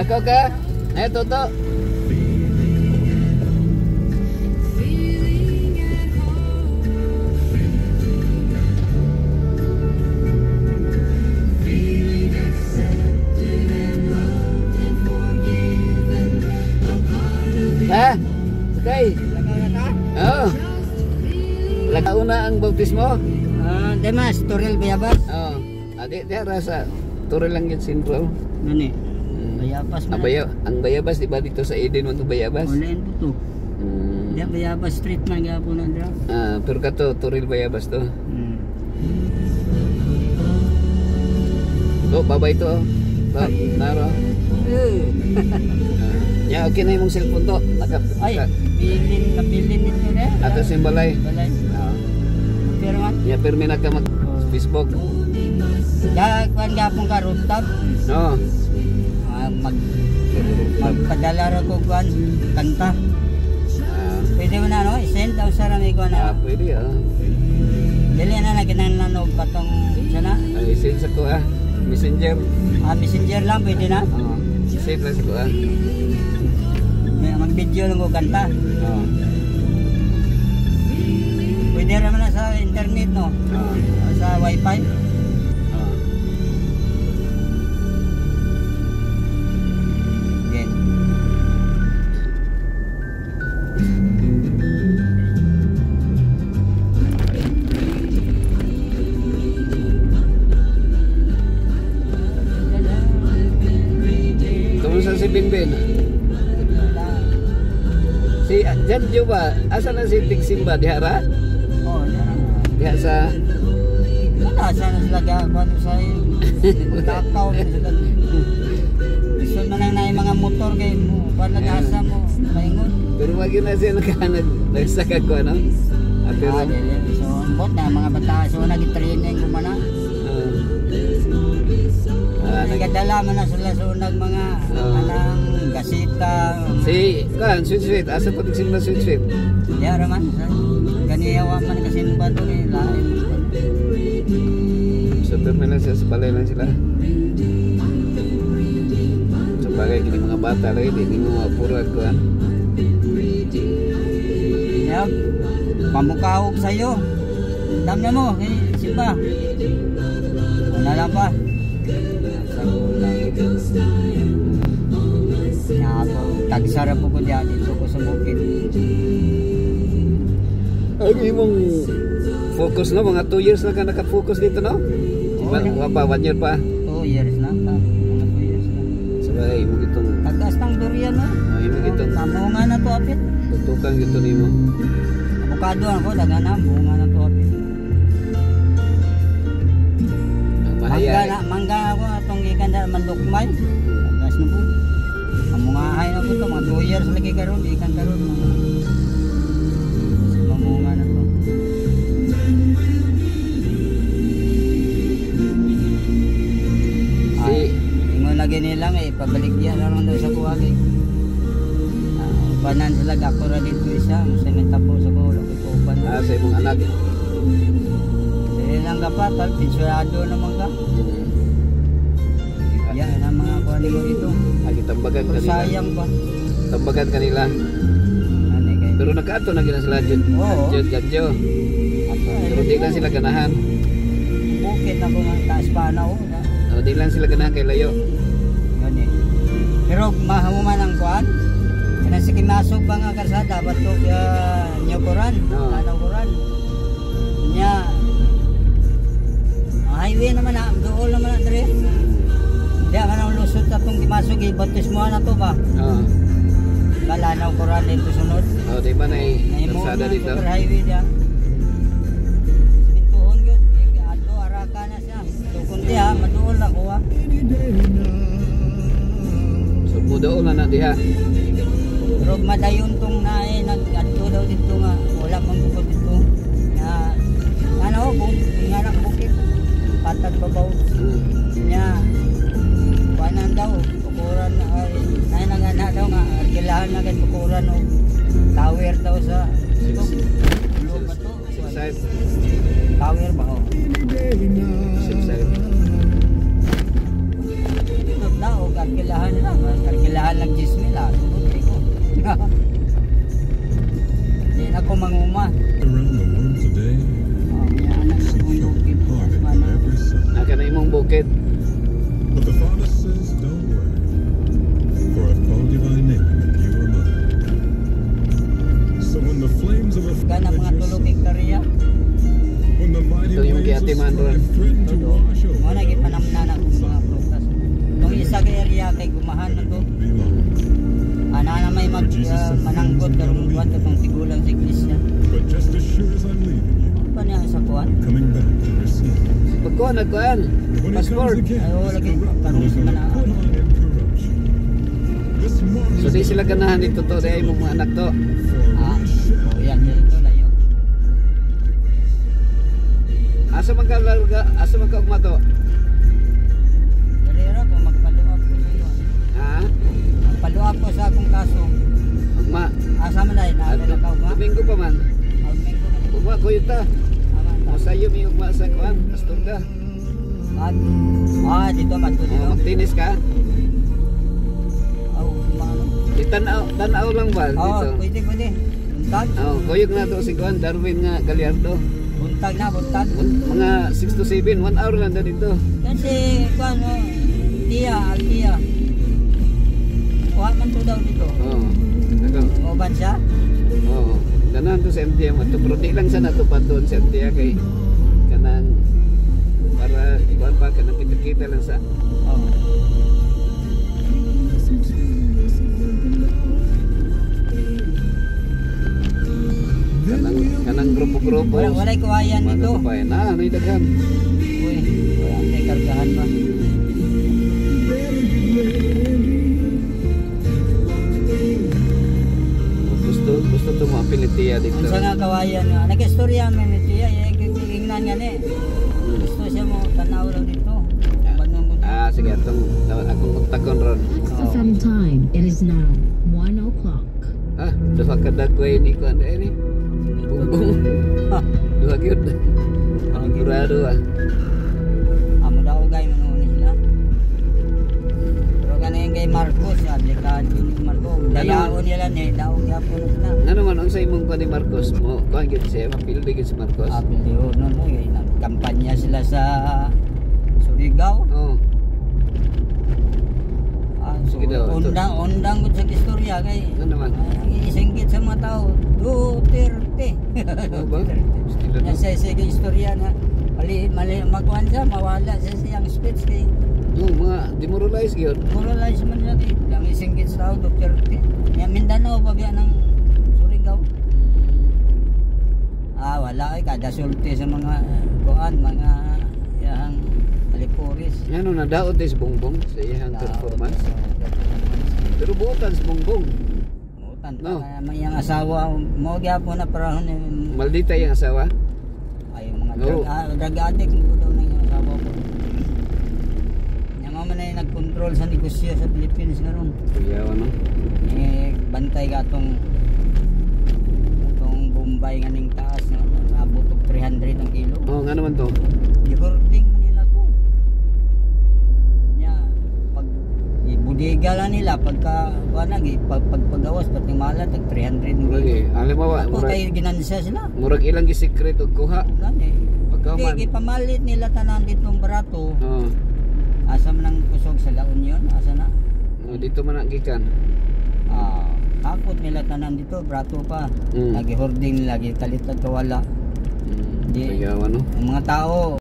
Lakaw ka? Ay, Toto. Ha? Okay. Oo. Lakaw na ang bautismo? Demas, Turil Bayabas. Oo. Adi, di rasa. Turil lang yun sentral. Nani? Bayabas man. Ang Bayabas, di ba dito sa Eden mo ito Bayabas? Uliin po to. Diyan Bayabas Street man gapon na dra. Pero ka to, Turil Bayabas to. To, babay to. Naro. Ya, okay na yung cellphone to. Ay, napilin nito na. Ato simbalay. Balay. Pero man. Ya, permi na ka mag Facebook. Ya, kuan gapon ka rooftop. No. Magpadala ra ko kuan kanta. Pwede mo na no, i-send daw sa rami ko na. Pwede Dili na naginananog patong sana. I-send sa ko Messenger. Messenger lang pwede na. I-send lang sa ko Mag-video lang ko kanta. Pwede naman na sa internet no. Sa wifi. Okay. Kamusta si Binbin? Si Jan ba? Asa na si Big Simba? Dihara? Oo, diha sa... Wala, sana sila gagawin sa takaw na sila. Gusto mo na yung mga motor kayo mo. Para nag-asa mo, maingon. Pero wag yun na siya nagsaka ko, ano? Pero... So, ang bot na mga bata. So, nag-training ko man na. Nagadala mo na sila sa unang mga anang gasita. Si, sweet. Asa pa tig Simba sweet? Diya raman. Ganiyawa man kasi ng bato ni lain. So, terminal siya sa balay lang sila. Sa bagay, kini mga bata lang, hindi mo mapurag ko, Yan, pamukahog sa'yo. Dam na mo, Simba. Wala lang pa. Tagsara po ko dyan dito ko sa bukid. Ang imong focus no, mga 2 years na ka nakafocus dito no? Wala pa, 1 year pa? 2 years na pa. 2 years na. Sabay, mo gitong... Tagas ng durian no? Mo gitong... Namunga na to apit. Tutukan gito ni mo. Avocado ako, daga na, bunga na to apit. Mangga ako atong gikanda mandukmay. Tagas na po. Mamungahay na po ito, mga 2 years lagi karon, ikan karon. Mamunga na to. Ingon lagi nila pabalik diya lang daw sa kuha kay. Panan sila ako ra dito isa, sementa po sa ko, lagi ko uban. Sa imong anak. Dili lang kapatal, pinsurado naman ka. Yan ang mga kuha nimo dito. Tambagan kanila. Sayang ba? Tambagan kanila. Pero nagkaato na gina sila dyan. Jadyo. Pero di lang sila ganahan. Bukit na kung taas pa na o. Di lang sila ganahan kay layo. Pero mahamuman ang kuhan. Kaya sa kinasog ba nga karsada, ba't ito nyo kuran? Anong kuran? Nya, highway naman na, doon naman na dre. Diya man ang lusot na itong kimasog, ibatismuhan na ito ba? Bala na ang kuran dito sunod. Di ba na karsada dito? Super highway diya. Simintuhon yun, ato araka na siya. Tukon diya, maduol na kuha. So budoon na diha. Pero madayon tong nag-ato daw dito nga, wala mang bukod dito. Ano, nganak bukit, patag babaw. Panan daw, pukuran, ay nangana daw nga, arkilahan na kayo pukuran o tower daw sa ito. Side. Tower ba o? Side. Ito daw, arkilahan na, Hindi na ko manguma. Around the world today, Oh, yan ang akong bukid. parting Mana. every side. Naka na imong bukid. But the Father says, don't worry, for I've called you by name, and you are mine. So when the flames of Gana mga affliction, tulo Victoria. when the mighty Ito yung waves of Kiati Man ron. strife threaten to Todo. wash over Mo na gipanamnan ako mga prutas. Itong isa kay area kay gumahan na to. be long. Ana na may mananggot karong buwan to tong tigulang sa iglesia. But just as sure as I'm leaving you, Ano pa niya sa kuwan? I'm coming back to receive you. Pagkuhan, nagkuhan. When it comes Passport. again, Ay, oo, it's lagi. corrupt Parang and is si gonna Mana- put on incorruption. This morning, So di sila ganahan dito to, dahil imong mga anak to. Ah, oh yan dito layo. Asa man ka larga, asa man ka ugma to? Dali ra ko magpaluap ko sa iyo. Ha? Magpaluap ko sa akong kaso. Ugma. Asa man dai na At ka ba? Domingo pa man. Almengko man. Ugma ko yuta. Aman ta. Masayo mi ugma sa kuan, pastor ka. Dito man to Oh, dito. magtinis ka. Oh, maano? Di tanaw lang ba Oh, dito? pwede. Buntag. Oh, kuyog na to si kuan Darwin nga Gallardo. Buntag na, buntag. Mga 6 to 7, 1 hour lang na dito. Kasi kuan mo, Altia. Kuha man to daw dito. Oh. Ako. Uban siya. Oo. Ganahan to sa MTM ato pero di lang sa natupad doon sa MTM kay kanang para ikuan pa kanang kita-kita lang sa Oh. kanang grupo-grupo. Walay kuhayan Mga dito. kabayan. May daghan. Uy, wala may kargahan ba? Gusto to mo apilitiya dito. Unsa nga kawayan nga. Nag-istorya man ni Tia, ingnan nga ni. Gusto siya mo tanaw raw dito. Banong mo. Sige atong akong magtakon ron. XFM time. It is now 1 o'clock. Duha ka dagway ni kuan ni. Bumbong. Duha gyud. Panigurado Amo daw gay manuhon sila. Pero kaning kay Marcos, aplikado ni Marcos. Dayaon nila ni, daw gyapon sila. Ano man unsa imong kuan ni Marcos mo? Kuan gyud siya mapildi gyud si Marcos. Apelyo no no, nagkampanya sila sa Surigao. Oh. So, Sige daw, ito. undang gud sa istorya kay. Ano naman? Isinggit sa mga tao, Duterte. Ano ba? Estilo Yan to. sa istorya na mali makuan siya, mawala sa siyang speech kay Mga demoralize gyud. moralize man siya kay ang isinggit sa tao, Duterte. Yan Mindanao pa biya ng Surigao. Wala ay kada sulti sa mga kuan, mga yang alipuris. Ano na daot is bongbong sa iyang performance. Pero buotan sa bongbong. Mutan No. may yang asawa mo gyapon na parahon Maldita yung asawa. ay mga No. drug addict ko daw na yung asawa ko. Yang man ay nagkontrol sa negosyo sa Philippines ngaron. Kuya ano? Bantay ka atong Bombay nga ning taas nga abot og 300 ang kilo. Oh, nga naman to. Di-hoarding man nila to. Nya pag ibudiga lang nila pagka pagpagawas pati malat tag 300 mo. Okay, alam mo ba? Ako kay ginansya sila. Murag ilang gisekret og kuha. Gani. Pagkaman. Kay pamalit nila tanan ditong barato. Oh, Asam nang kusog sa La Union, asa na? dito man ang gikan. Hakot nila tanan dito, brato pa. Mm. Nagi-hoarding, lagi kalit at kawala. Kaya ano? Ang mga tao,